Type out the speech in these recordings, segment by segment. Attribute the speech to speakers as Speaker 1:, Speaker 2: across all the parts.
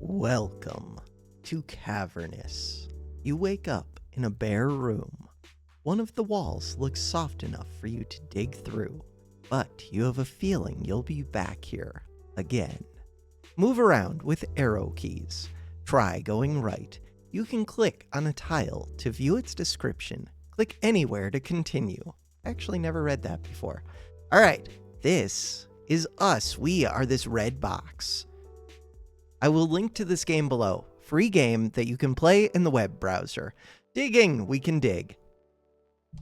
Speaker 1: Welcome to Cavernous. You wake up in a bare room. One of the walls looks soft enough for you to dig through, but you have a feeling you'll be back here again. Move around with arrow keys. Try going right. You can click on a tile to view its description. Click anywhere to continue. I actually never read that before. Alright, this is us. We are this red box. I will link to this game below. Free game that you can play in the web browser. Digging, we can dig.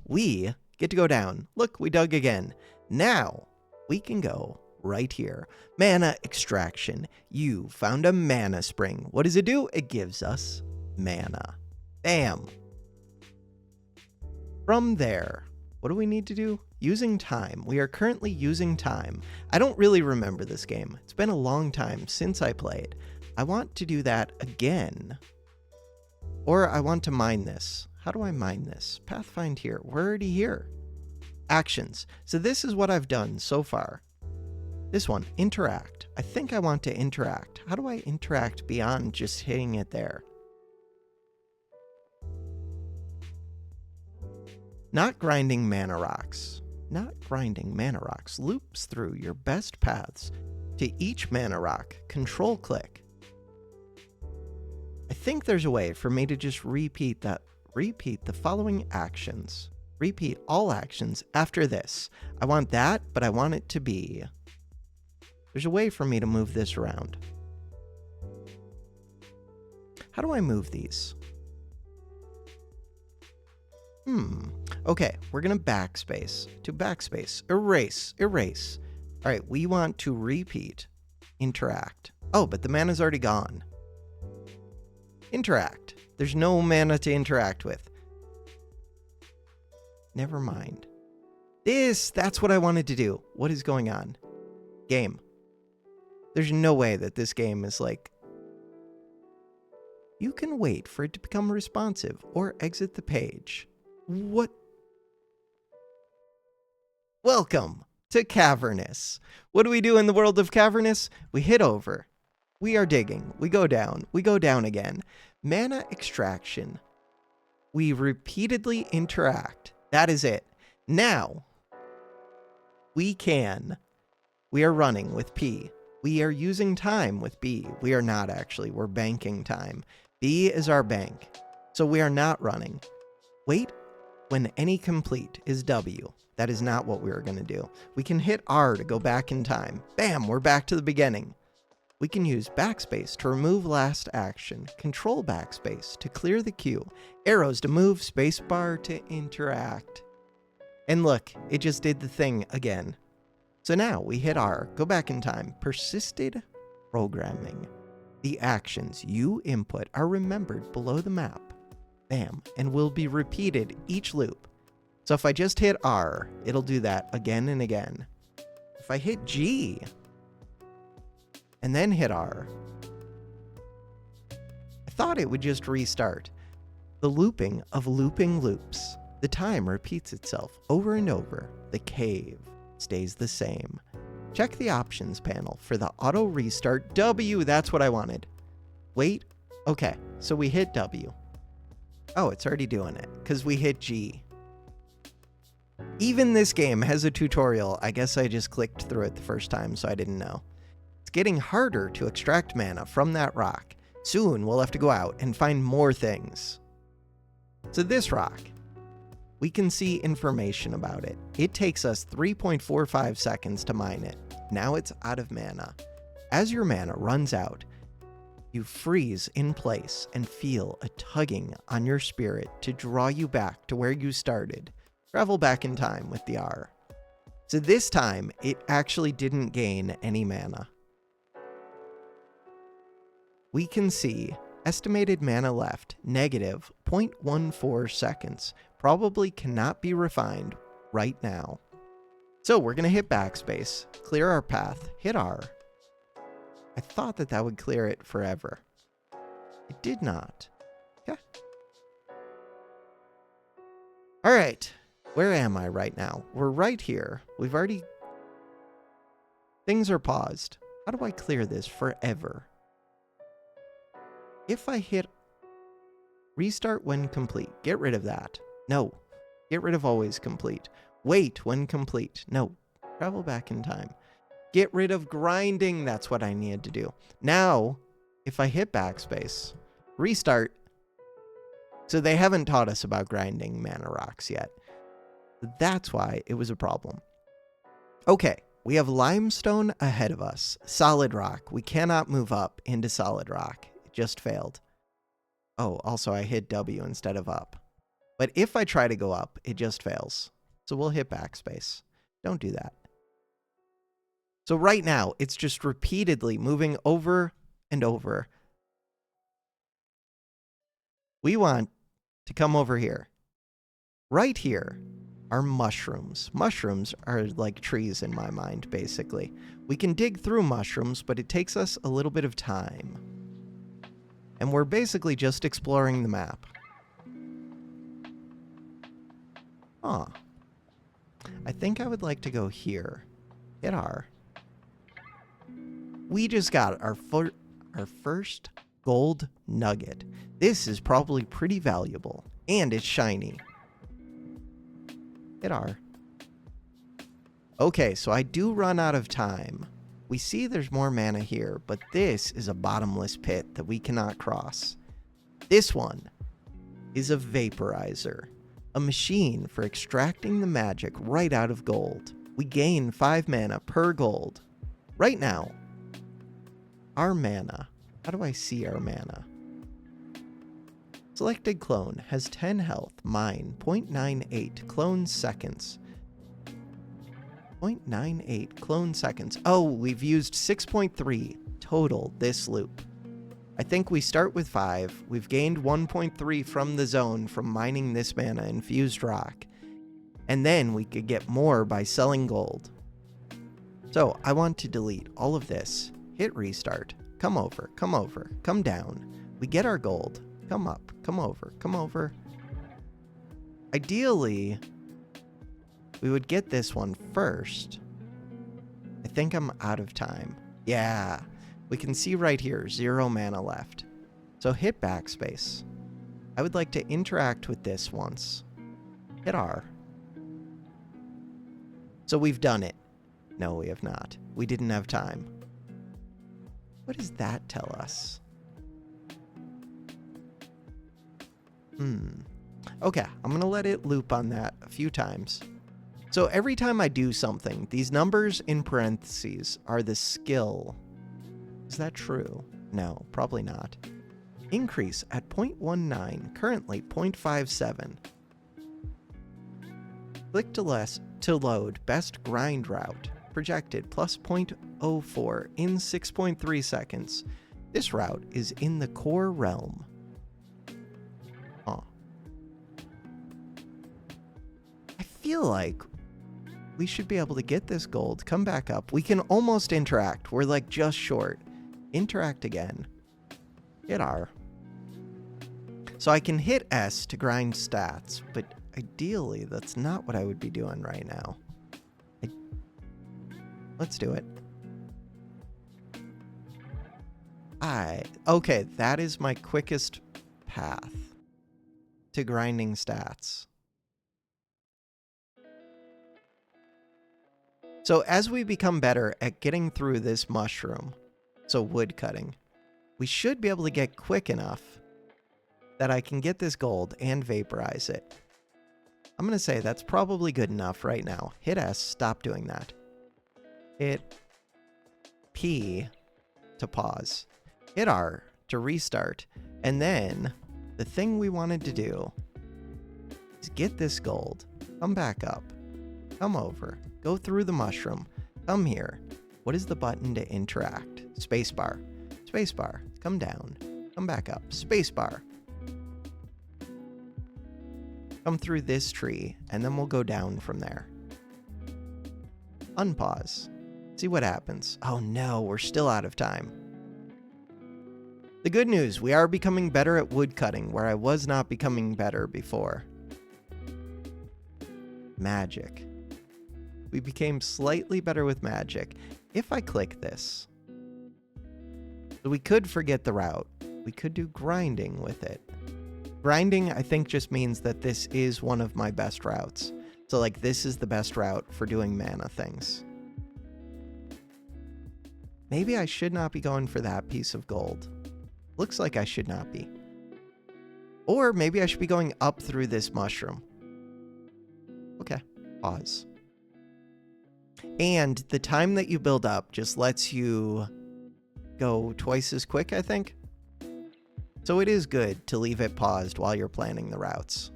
Speaker 1: We get to go down. Look, we dug again. Now, we can go right here. Mana extraction. You found a mana spring. What does it do? It gives us mana. Bam. From there, what do we need to do? Using time. We are currently using time. I don't really remember this game. It's been a long time since I played. I want to do that again. Or I want to mine this. How do I mine this? Pathfind here. We're already here. Actions. So this is what I've done so far. This one, interact. I think I want to interact. How do I interact beyond just hitting it there? Not grinding mana rocks. Not grinding mana rocks. Loops through your best paths to each mana rock. Control click. I think there's a way for me to just repeat that. Repeat the following actions. Repeat all actions after this. I want that, but I want it to be. There's a way for me to move this around. How do I move these? Okay, we're going to backspace. To backspace. Erase. Erase. All right, we want to repeat. Interact. Oh, but the mana's already gone. Interact. There's no mana to interact with. Never mind. That's what I wanted to do. What is going on? Game. There's no way that this game is like... You can wait for it to become responsive or exit the page. What? Welcome to Cavernous. What do we do in the world of Cavernous? We hit over. We are digging. We go down. We go down again. Mana extraction. We repeatedly interact. That is it. Now, we are running with P. We are using time with B. We are not actually. We're banking time. B is our bank. So we are not running. Wait when any complete is W. That is not what we were going to do. We can hit R to go back in time. Bam, we're back to the beginning. We can use backspace to remove last action, control backspace to clear the queue, arrows to move, spacebar to interact. And look, it just did the thing again. So now we hit R, go back in time, persisted programming. The actions you input are remembered below the map. Bam, and will be repeated each loop. So if I just hit R, it'll do that again and again. If I hit G, and then hit R, I thought it would just restart. The looping of looping loops. The time repeats itself over and over. The cave stays the same. Check the options panel for the auto restart W. That's what I wanted. Wait. Okay, so we hit W. Oh, it's already doing it because we hit G. Even this game has a tutorial. I guess I just clicked through it the first time, so I didn't know. It's getting harder to extract mana from that rock. Soon we'll have to go out and find more things. So this rock, we can see information about it. It takes us 3.45 seconds to mine it. Now it's out of mana. As your mana runs out, you freeze in place and feel a tugging on your spirit to draw you back to where you started. Travel back in time with the R. So this time, it actually didn't gain any mana. We can see estimated mana left, negative 0.14 seconds. Probably cannot be refined right now. So we're going to hit backspace, clear our path, hit R. I thought that would clear it forever. It did not. Okay. All right. Where am I right now? We're right here. We've already... Things are paused. How do I clear this forever? If I hit restart when complete, get rid of that. No. Get rid of always complete. Wait when complete. No. Travel back in time. Get rid of grinding. That's what I needed to do. Now, if I hit backspace, restart. So they haven't taught us about grinding mana rocks yet. That's why it was a problem. Okay, we have limestone ahead of us. Solid rock. We cannot move up into solid rock. It just failed. Oh, also I hit W instead of up. But if I try to go up, it just fails. So we'll hit backspace. Don't do that. So right now, it's just repeatedly moving over and over. We want to come over here. Right here are mushrooms. Mushrooms are like trees in my mind, basically. We can dig through mushrooms, but it takes us a little bit of time. And we're basically just exploring the map. Huh. I think I would like to go here. Hit R. We just got our first gold nugget. This is probably pretty valuable. And it's shiny. Hit R. Okay, so I do run out of time. We see there's more mana here, but this is a bottomless pit that we cannot cross. This one is a vaporizer, a machine for extracting the magic right out of gold. We gain 5 mana per gold. Right now, our mana. How do I see our mana? Selected clone has 10 health, mine 0.98 clone seconds. 0.98 clone seconds. Oh, we've used 6.3 total this loop. I think we start with 5. We've gained 1.3 from the zone from mining this mana infused rock. And then we could get more by selling gold. So I want to delete all of this. Hit restart. Come over, come down. We get our gold. Come up, come over. Ideally, we would get this one first. I think I'm out of time. Yeah, we can see right here, 0 mana left. So hit backspace. I would like to interact with this once. Hit R. So we've done it. No, we have not. We didn't have time. What does that tell us? Okay, I'm going to let it loop on that a few times. So every time I do something, these numbers in parentheses are the skill. Is that true? No, probably not. Increase at 0.19, currently 0.57. Click to load best grind route, projected plus 0.04 in 6.3 seconds. This route is in the core realm. I feel like we should be able to get this gold, come back up. We can almost interact. We're like just short. Interact again. Hit R. So I can hit S to grind stats, but ideally that's not what I would be doing right now. Let's do it. Okay, that is my quickest path to grinding stats. So as we become better at getting through this mushroom, so wood cutting, we should be able to get quick enough that I can get this gold and vaporize it. I'm going to say that's probably good enough right now. Hit S, stop doing that. Hit P to pause. Hit R to restart. And then the thing we wanted to do is get this gold, come back up, come over, go through the mushroom, come here. What is the button to interact? Spacebar. Spacebar. Come down. Come back up. Spacebar. Come through this tree, and then we'll go down from there. Unpause. See what happens. Oh no, we're still out of time. The good news, we are becoming better at wood cutting, where I was not becoming better before. Magic. We became slightly better with magic. If I click this, so we could forget the route. We could do grinding with it. Grinding, I think, just means that this is one of my best routes. So, like, this is the best route for doing mana things. Maybe I should not be going for that piece of gold. Looks like I should not be. Or maybe I should be going up through this mushroom. Okay, pause. And the time that you build up just lets you go twice as quick, I think. So it is good to leave it paused while you're planning the routes.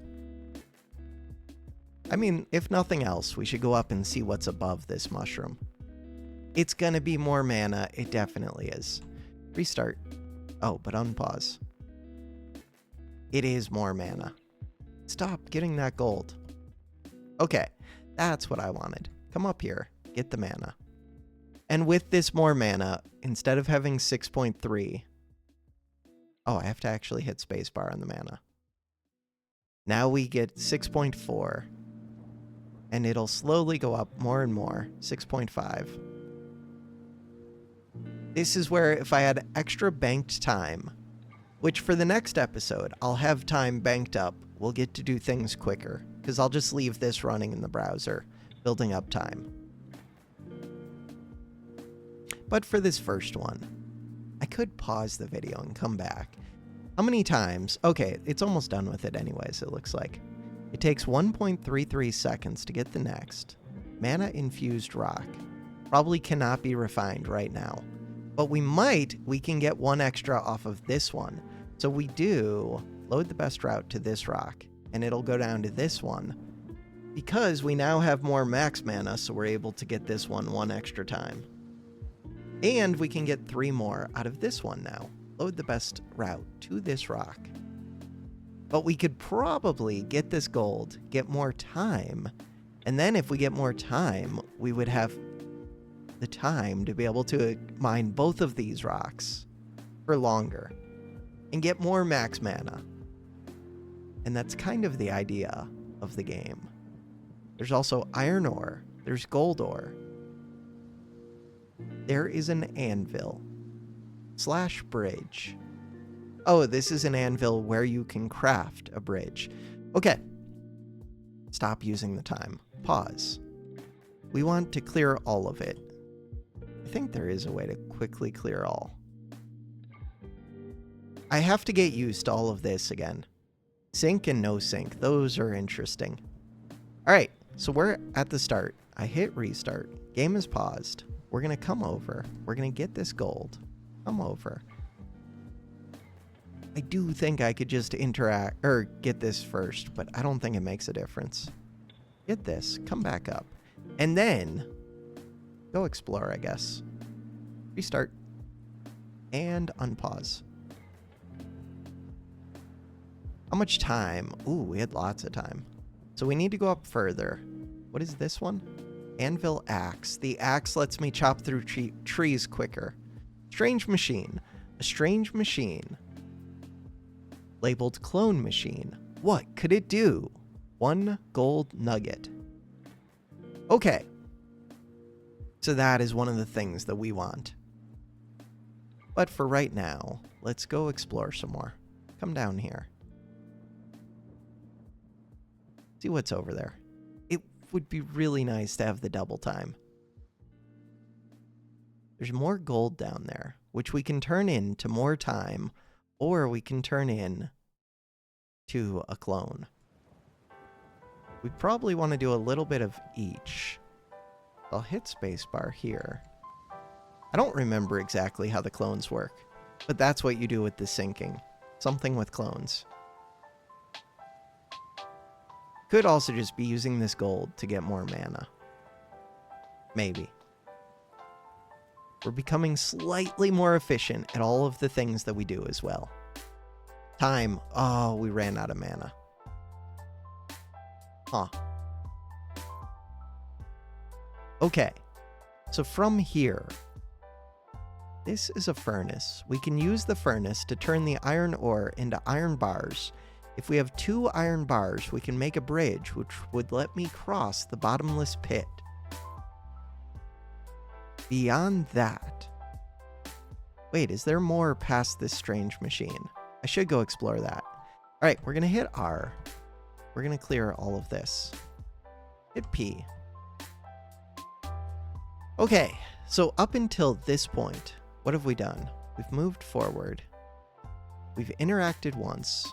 Speaker 1: I mean, if nothing else, we should go up and see what's above this mushroom. It's gonna be more mana, it definitely is. Restart. Oh, but unpause. It is more mana. Stop getting that gold. Okay, that's what I wanted. Come up here, get the mana. And with this more mana, instead of having 6.3... Oh, I have to actually hit spacebar on the mana. Now we get 6.4. And it'll slowly go up more and more. 6.5. This is where if I had extra banked time, which for the next episode, I'll have time banked up, we'll get to do things quicker. Because I'll just leave this running in the browser, building up time. But for this first one, I could pause the video and come back. How many times? Okay, it's almost done with it anyways, it looks like. It takes 1.33 seconds to get the next. Mana-infused rock. Probably cannot be refined right now. But we can get one extra off of this one. So we do load the best route to this rock, and it'll go down to this one. Because we now have more max mana, so we're able to get this one extra time. And we can get 3 more out of this one now. Load the best route to this rock. But we could probably get this gold, get more time, and then if we get more time, we would have the time to be able to mine both of these rocks for longer and get more max mana. And that's kind of the idea of the game. There's also iron ore, there's gold ore. There is an anvil / bridge. Oh, this is an anvil where you can craft a bridge. Okay. Stop using the time. Pause. We want to clear all of it. I think there is a way to quickly clear all. I have to get used to all of this again. Sync and no sync. Those are interesting. All right. So we're at the start. I hit restart. Game is paused. We're going to come over. We're going to get this gold. Come over. I do think I could just interact or get this first, but I don't think it makes a difference. Get this. Come back up. And then go explore, I guess. Restart. And unpause. How much time? Ooh, we had lots of time. So we need to go up further. What is this one? Anvil axe. The axe lets me chop through trees quicker. Strange machine. A strange machine. Labeled clone machine. What could it do? 1 gold nugget. Okay. So that is one of the things that we want. But for right now, let's go explore some more. Come down here. See what's over there. It would be really nice to have the double time. There's more gold down there, which we can turn into more time, or we can turn in to a clone. We probably want to do a little bit of each. I'll hit spacebar here. I don't remember exactly how the clones work, but that's what you do with the syncing. Something with clones. Could also just be using this gold to get more mana. Maybe. We're becoming slightly more efficient at all of the things that we do as well. Time. Oh, we ran out of mana. Huh. Okay. So from here, this is a furnace. We can use the furnace to turn the iron ore into iron bars. If we have 2 iron bars, we can make a bridge, which would let me cross the bottomless pit. Beyond that, Wait, is there more past this strange machine? I should go explore that. All right, we're going to hit R. We're going to clear all of this. Hit P. Okay, so up until this point, what have we done? We've moved forward. We've interacted once.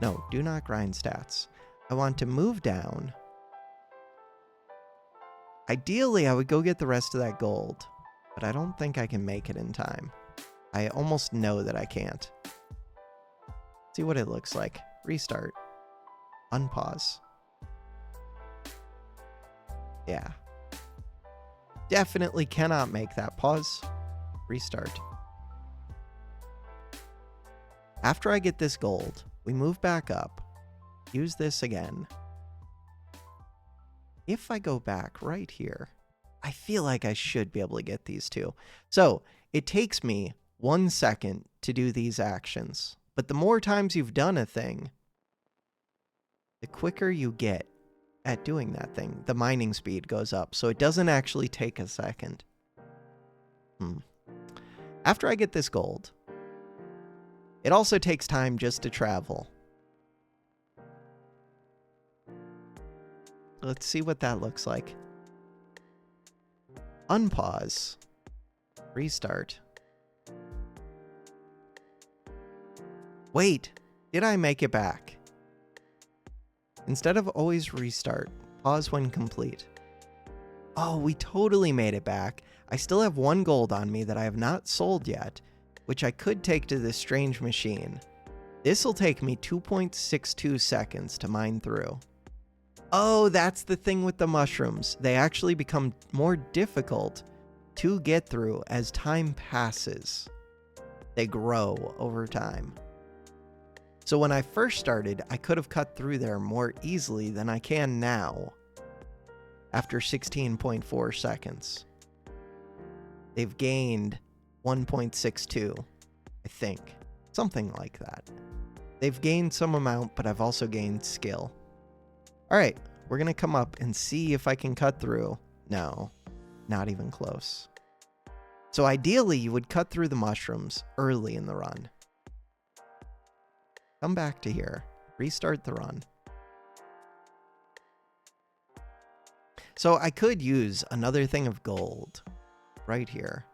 Speaker 1: No, do not grind stats. I want to move down. Ideally, I would go get the rest of that gold, but I don't think I can make it in time. I almost know that I can't. See what it looks like. Restart. Unpause. Yeah. Definitely cannot make that. Pause. Restart. After I get this gold, we move back up. Use this again. If I go back right here, I feel like I should be able to get these two. So it takes me 1 second to do these actions. But the more times you've done a thing, the quicker you get at doing that thing. The mining speed goes up, so it doesn't actually take a second. After I get this gold, it also takes time just to travel. Let's see what that looks like. Unpause. Restart. Wait, did I make it back? Instead of always restart, pause when complete. Oh, we totally made it back. I still have 1 gold on me that I have not sold yet, which I could take to this strange machine. This will take me 2.62 seconds to mine through. Oh, that's the thing with the mushrooms. They actually become more difficult to get through as time passes. They grow over time. So when I first started, I could have cut through there more easily than I can now, after 16.4 seconds. They've gained 1.62, I think. Something like that. They've gained some amount, but I've also gained skill. Alright, we're going to come up and see if I can cut through. No, not even close. So ideally, you would cut through the mushrooms early in the run. Come back to here. Restart the run. So I could use another thing of gold right here.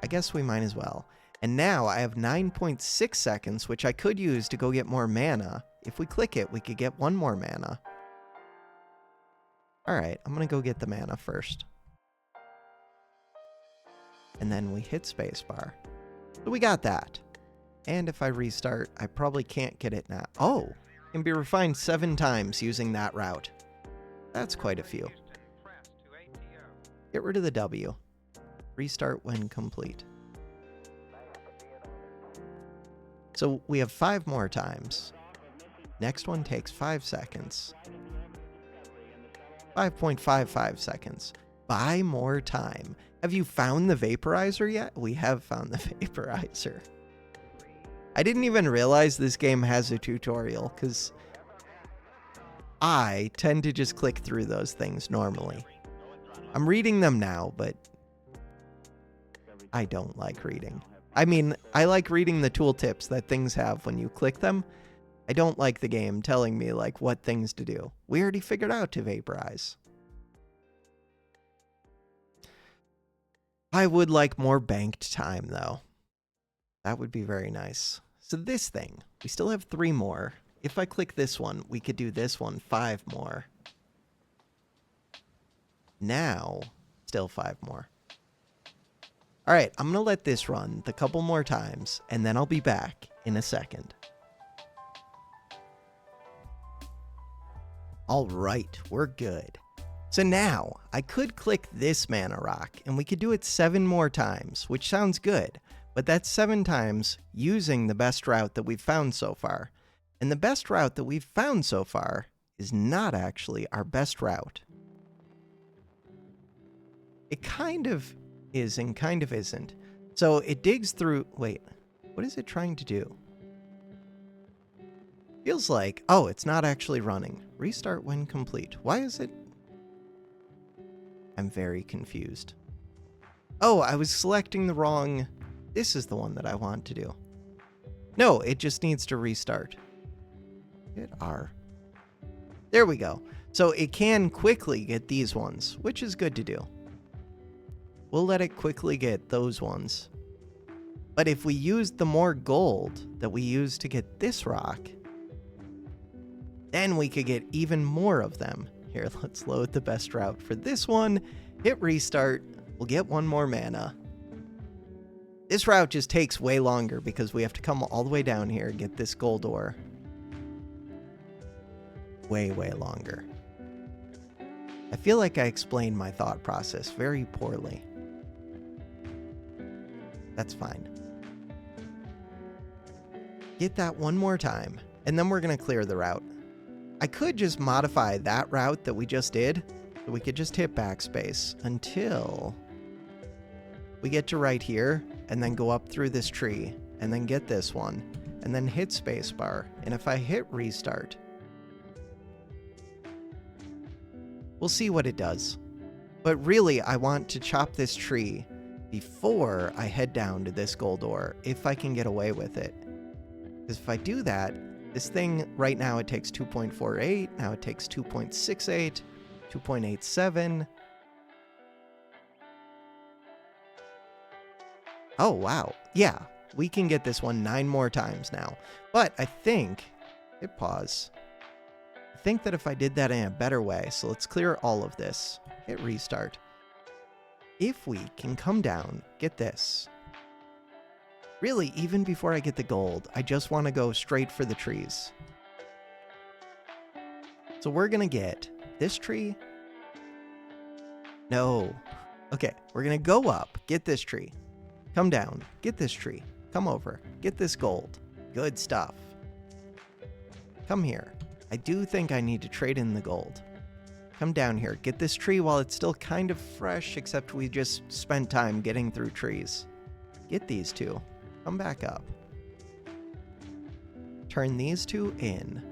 Speaker 1: I guess we might as well. And now I have 9.6 seconds, which I could use to go get more mana. If we click it, we could get 1 more mana. Alright, I'm going to go get the mana first. And then we hit spacebar. So we got that. And if I restart, I probably can't get it now. Oh, can be refined 7 times using that route. That's quite a few. Get rid of the W. Restart when complete. So we have 5 more times. Next one takes 5 seconds. 5.55 seconds. Buy more time. Have you found the vaporizer yet? We have found the vaporizer. I didn't even realize this game has a tutorial, because I tend to just click through those things normally. I'm reading them now, but I don't like reading. I mean, I like reading the tooltips that things have when you click them. I don't like the game telling me, like, what things to do. We already figured out to vaporize. I would like more banked time, though. That would be very nice. So this thing, we still have 3 more. If I click this one, we could do this one 5 more. Now, still 5 more. Alright, I'm going to let this run the couple more times, and then I'll be back in a second. Alright, we're good. So now, I could click this mana rock, and we could do it 7 more times, which sounds good. But that's 7 times using the best route that we've found so far. And the best route that we've found so far is not actually our best route. It kind of is and kind of isn't. So it digs through... Wait, what is it trying to do? Feels like... Oh, it's not actually running. Restart when complete. Why is it... I'm very confused. Oh, I was selecting the wrong This is the one that I want to do. No, it just needs to restart. Hit R. There we go. So it can quickly get these ones, which is good to do. We'll let it quickly get those ones. But if we use the more gold that we use to get this rock, then we could get even more of them. Here, let's load the best route for this one. Hit restart. We'll get one more mana. This route just takes way longer because we have to come all the way down here and get this gold ore. Way, way longer. I feel like I explained my thought process very poorly. That's fine. Get that one more time, and then we're going to clear the route. I could just modify that route that we just did, so we could just hit backspace until we get to right here, and then go up through this tree, and then get this one, and then hit spacebar. And if I hit restart, we'll see what it does. But really, I want to chop this tree before I head down to this gold ore, if I can get away with it. Because if I do that, this thing right now it takes 2.48, now it takes 2.68, 2.87. Oh, wow. Yeah, we can get this one 9 more times now. But I think, hit pause. I think that if I did that in a better way, so let's clear all of this, hit restart. If we can come down, get this. Really, even before I get the gold, I just want to go straight for the trees. So we're going to get this tree. No. Okay, we're going to go up, get this tree. Come down, get this tree. Come over, get this gold. Good stuff. Come here. I do think I need to trade in the gold. Come down here, get this tree while it's still kind of fresh, except we just spent time getting through trees. Get these two. Come back up. Turn these two in.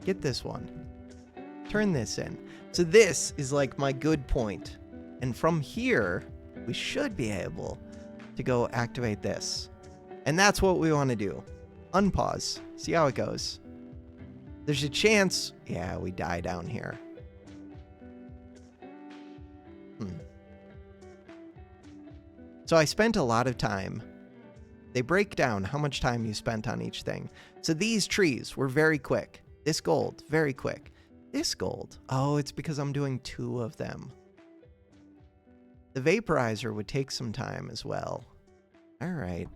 Speaker 1: Get this one. Turn this in. So this is like my good point. And from here, we should be able to go activate this. And that's what we want to do. Unpause. See how it goes. There's a chance... Yeah, we die down here. So I spent a lot of time. They break down how much time you spent on each thing. So these trees were very quick. This gold, very quick. This gold, oh, it's because I'm doing 2 of them. The vaporizer would take some time as well. All right.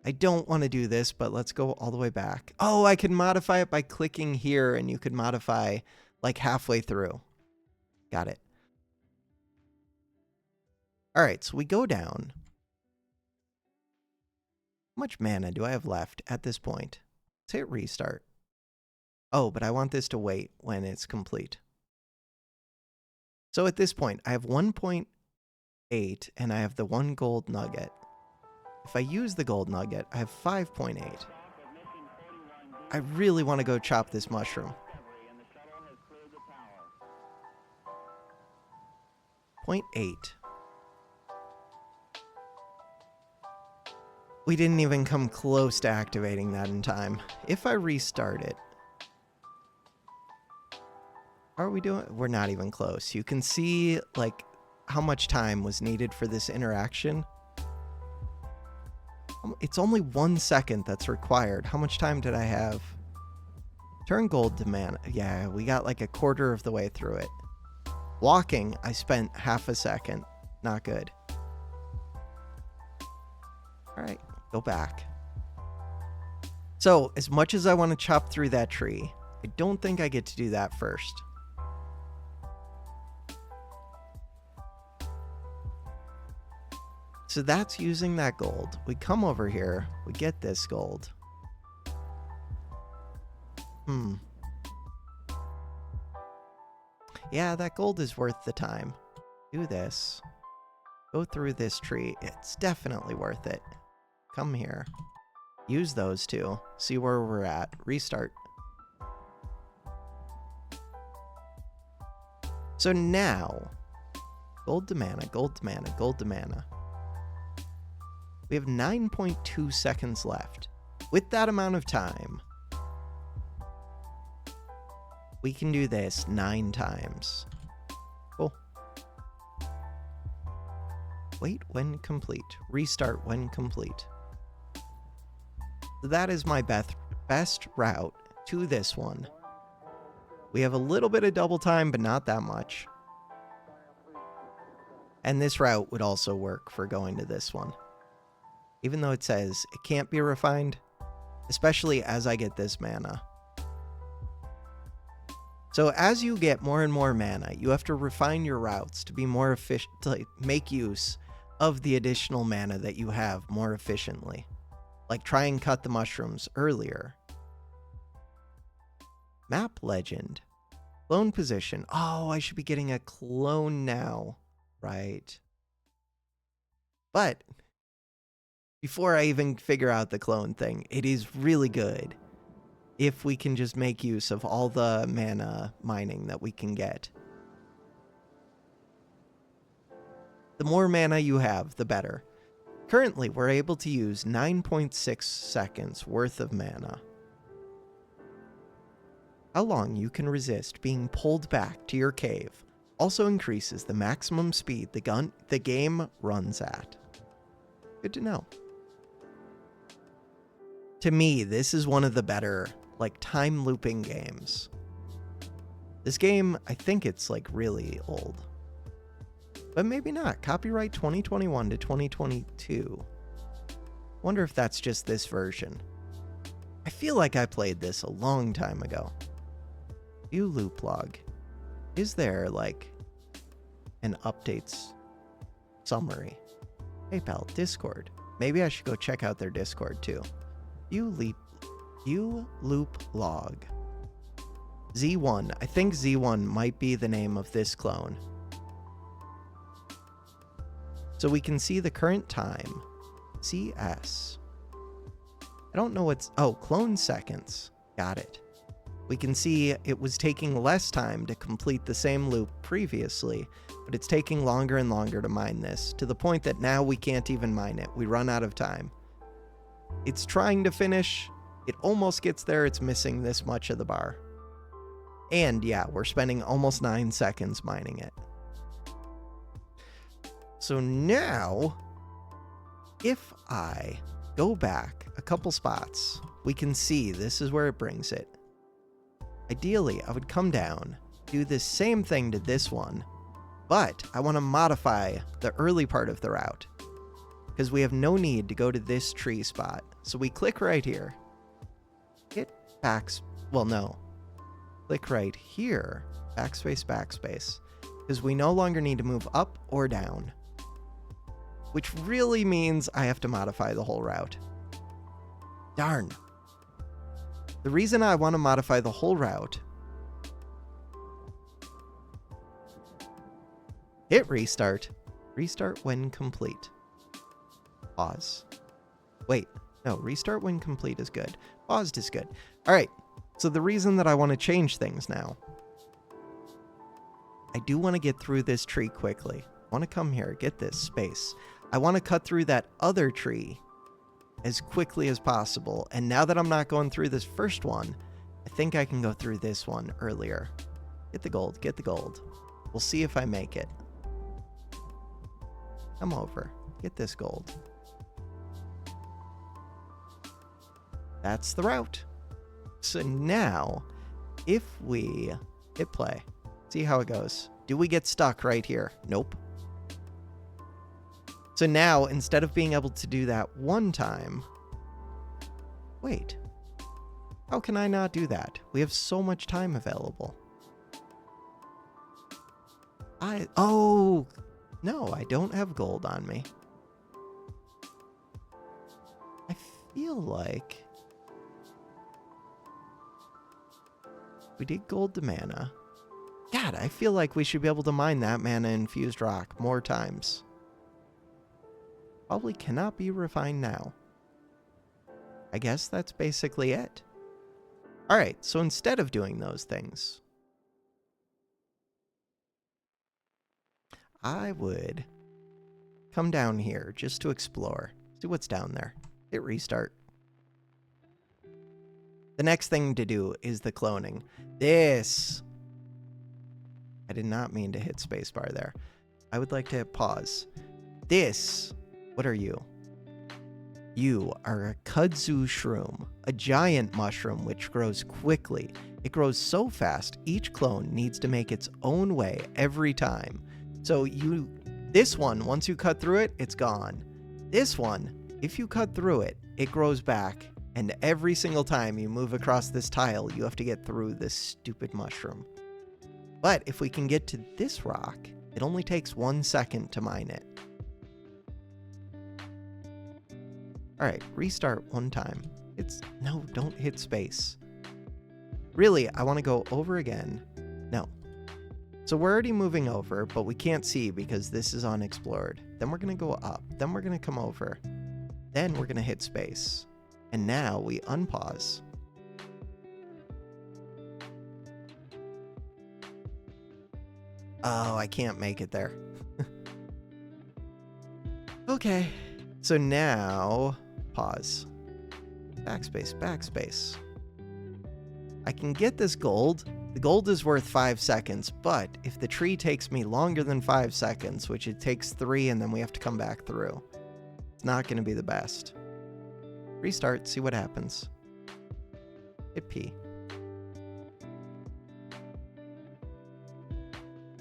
Speaker 1: I don't want to do this, but let's go all the way back. Oh, I can modify it by clicking here, and you could modify like halfway through. Got it. All right, so we go down. How much mana do I have left at this point? Let's hit restart. Oh, but I want this to wait when it's complete. So at this point, I have 1.8, and I have the 1 gold nugget. If I use the gold nugget, I have 5.8. I really want to go chop this mushroom. 0.8. We didn't even come close to activating that in time. If I restart it... How are we doing? We're not even close. You can see, like, how much time was needed for this interaction. It's only 1 second that's required. How much time did I have? Turn gold to mana. Yeah, we got like a quarter of the way through it. Walking, I spent half a second. Not good. All right, go back. So, as much as I want to chop through that tree, I don't think I get to do that first. So that's using that gold. We come over here, we get this gold. Yeah, that gold is worth the time. Do this. Go through this tree. It's definitely worth it. Come here. Use those two. See where we're at. Restart. So now, gold to mana, gold to mana, gold to mana. We have 9.2 seconds left. With that amount of time, we can do this 9 times. Cool. Wait when complete. Restart when complete. So that is my best route to this one. We have a little bit of double time, but not that much. And this route would also work for going to this one. Even though it says it can't be refined, especially as I get this mana. So as you get more and more mana, you have to refine your routes to be more efficient, to make use of the additional mana that you have more efficiently. Like try and cut the mushrooms earlier. Map legend. Clone position. Oh, I should be getting a clone now. Right. But before I even figure out the clone thing, it is really good if we can just make use of all the mana mining that we can get. The more mana you have, the better. Currently, we're able to use 9.6 seconds worth of mana. How long you can resist being pulled back to your cave also increases the maximum speed the game runs at. Good to know. To me, this is one of the better, like, time looping games. This game, I think it's, like, really old. But maybe not. Copyright 2021 to 2022. Wonder if that's just this version. I feel like I played this a long time ago. View loop log. Is there, like, an updates summary? PayPal, Discord. Maybe I should go check out their Discord, too. View loop log. Z1. I think Z1 might be the name of this clone. So we can see the current time. CS. I don't know what's... Oh, clone seconds. Got it. We can see it was taking less time to complete the same loop previously, but it's taking longer and longer to mine this, to the point that now we can't even mine it. We run out of time. It's trying to finish. It almost gets there. It's missing this much of the bar. And yeah, we're spending almost 9 seconds mining it. So now, if I go back a couple spots, we can see this is where it brings it. Ideally, I would come down, do the same thing to this one, but I want to modify the early part of the route because we have no need to go to this tree spot. So we click right here, hit click right here, backspace, because we no longer need to move up or down, which really means I have to modify the whole route. Darn. The reason I want to modify the whole route, hit restart, restart when complete, pause. Wait, no, restart when complete is good. Paused is good. All right, so the reason that I want to change things now, I do want to get through this tree quickly. I want to come here, get this space. I want to cut through that other tree as quickly as possible. And now that I'm not going through this first one, I think I can go through this one earlier. Get the gold, get the gold. We'll see if I make it. Come over, get this gold. That's the route. So now, if we hit play, see how it goes. Do we get stuck right here? Nope. So now, instead of being able to do that one time... Wait. How can I not do that? We have so much time available. Oh! No, I don't have gold on me. I feel like... we did gold to mana. God, I feel like we should be able to mine that mana-infused rock more times. Probably cannot be refined now. I guess that's basically it. Alright, so instead of doing those things, I would come down here just to explore. See See what's down there. Hit restart. The next thing to do is the cloning. This. I did not mean to hit spacebar there. I would like to hit pause. This. What are you? You are a kudzu shroom, a giant mushroom which grows quickly. It grows so fast, each clone needs to make its own way every time. So this one, once you cut through it, it's gone. This one, if you cut through it, it grows back. And every single time you move across this tile, you have to get through this stupid mushroom. But if we can get to this rock, it only takes 1 second to mine it. All right, restart one time. No, don't hit space. Really, I want to go over again. No. So we're already moving over, but we can't see because this is unexplored. Then we're going to go up. Then we're going to come over. Then we're going to hit space. And now we unpause. Oh, I can't make it there. Okay. So now, pause. Backspace, backspace. I can get this gold. The gold is worth 5 seconds, but if the tree takes me longer than 5 seconds, which it takes 3 and then we have to come back through, it's not going to be the best. Restart, see what happens. Hit P.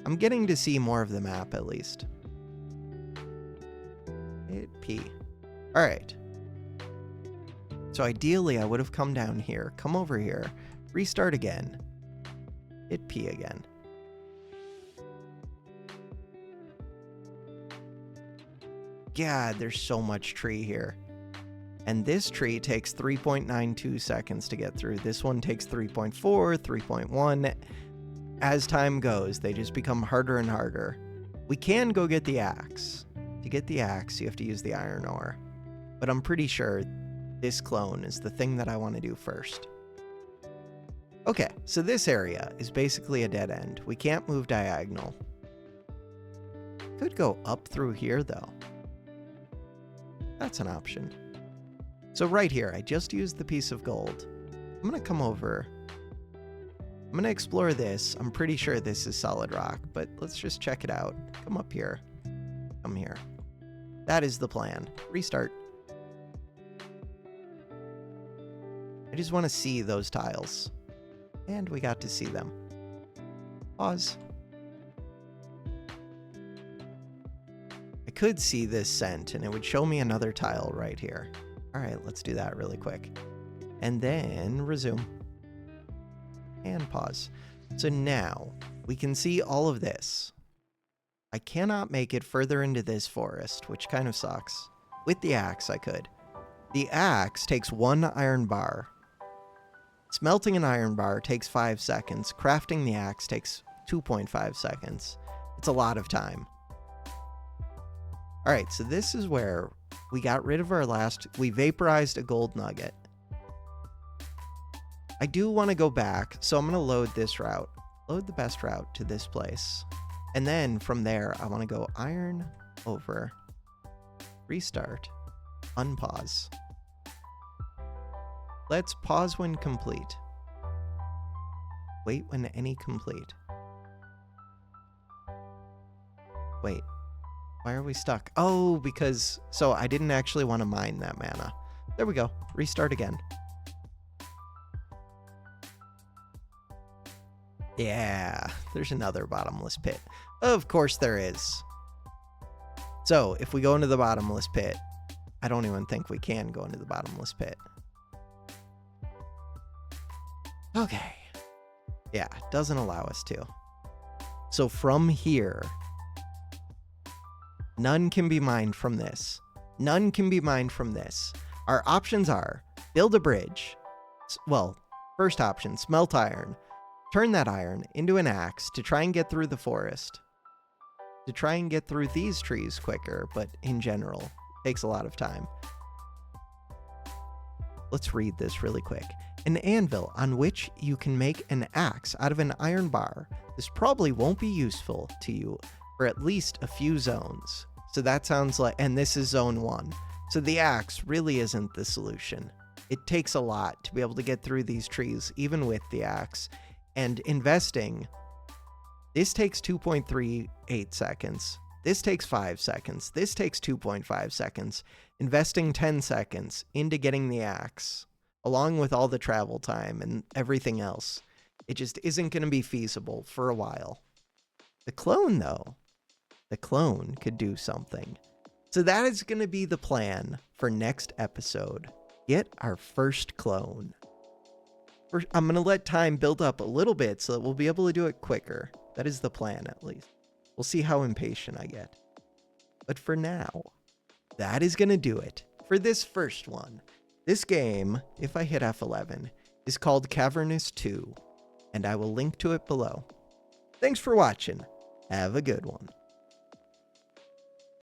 Speaker 1: I'm getting to see more of the map at least. Hit P. Alright. So ideally I would have come down here, come over here, restart again. Hit P again. God, there's so much tree here. And this tree takes 3.92 seconds to get through. This one takes 3.4, 3.1. As time goes, they just become harder and harder. We can go get the axe. To get the axe, you have to use the iron ore. But I'm pretty sure this clone is the thing that I want to do first. Okay, so this area is basically a dead end. We can't move diagonal. Could go up through here, though. That's an option. So right here, I just used the piece of gold. I'm going to come over. I'm going to explore this. I'm pretty sure this is solid rock, but let's just check it out. Come up here. Come here. That is the plan. Restart. I just want to see those tiles. And we got to see them. Pause. I could see this scent, and it would show me another tile right here. All right, let's do that really quick. And then resume. And pause. So now we can see all of this. I cannot make it further into this forest, which kind of sucks. With the axe, I could. The axe takes 1 iron bar. Smelting an iron bar takes 5 seconds. Crafting the axe takes 2.5 seconds. It's a lot of time. All right, so this is where we got rid of our we vaporized a gold nugget. I do want to go back, so I'm going to load this route. Load the best route to this place. And then from there, I want to go iron over, restart, unpause. Let's pause when complete. Wait when any complete. Wait. Why are we stuck? Oh, because... So I didn't actually want to mine that mana. There we go. Restart again. Yeah, there's another bottomless pit. Of course there is. So if we go into the bottomless pit, I don't even think we can go into the bottomless pit. Okay. Yeah, it doesn't allow us to. So from here... None can be mined from this. None can be mined from this. Our options are build a bridge. Well, first option, smelt iron. Turn that iron into an axe to try and get through the forest. To try and get through these trees quicker, but in general, it takes a lot of time. Let's read this really quick. An anvil on which you can make an axe out of an iron bar. This probably won't be useful to you for at least a few zones. So that sounds like, and this is zone 1. So the axe really isn't the solution. It takes a lot to be able to get through these trees, even with the axe. And investing, this takes 2.38 seconds. This takes 5 seconds. This takes 2.5 seconds. Investing 10 seconds into getting the axe, along with all the travel time and everything else, it just isn't going to be feasible for a while. The clone, though, the clone could do something. So that is going to be the plan for next episode. Get our first clone. I'm going to let time build up a little bit so that we'll be able to do it quicker. That is the plan, at least. We'll see how impatient I get. But for now, that is going to do it for this first one. This game, if I hit F11, is called Cavernous 2, and I will link to it below. Thanks for watching. Have a good one.